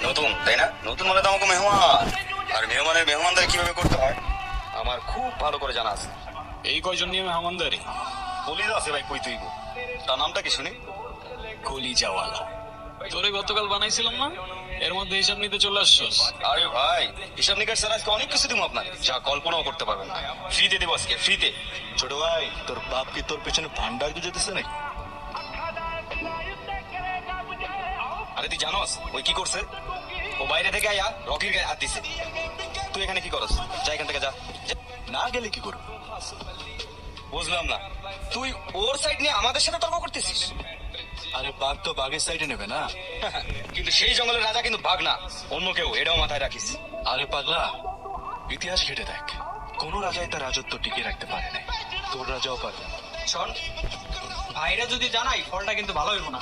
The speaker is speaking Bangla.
নতুন তাই না? নতুন মানে তো আমাকে মেহমান, আর মেহমানের মেহমানদারি কিভাবে করতে হয় আমার খুব ভালো করে জানা আছে। এই কয়জন নিয়ে মেহমানদারি? কলিজা আছে ভাই, কই তুই তার নামটা কি শুনি? কলিজাওয়ালা। তোরে গতকাল বানাইছিলাম না, এর মধ্যে হিসাব নিতে চলে আসছস। আরে ভাই, হিসাব নিকাশ স্যার আজকে অনেক কিছু দিব আপনার, যা কল্পনাও করতে পারবেন না। ফ্রিতে দেবো আজকে, ফ্রিতে। ছোট ভাই, তোর বাপ কি তোর পেছনে ভান্ডার গুজেতেছে নাকি? আরে তুই জানোস ওই কি করছে? ও বাইরে থেকে আয়া রকির গায়ে হাত দিছে। তুই এখানে কি করস? যা এখান থেকে যা। না গেলে কি করবো? বুঝলাম না, তুই ওর সাইড নিয়ে আমাদের সাথে তর্ক করতেছিস? আরে বাঘ তো বাঘের সাইডে নেবে না। কিন্তু সেই জঙ্গলের রাজা কিন্তু বাঘ না, অন্য কেউ, এটাও মাথায় রাখিস। আরে পাগলা, ইতিহাস ঘেটে দেখ, কোন রাজাই তার রাজত্ব টিকিয়ে রাখতে পারে না। তোর রাজাও পারবে না। শোন, ভাইরা যদি জানাই ফলটা কিন্তু ভালো হইব না।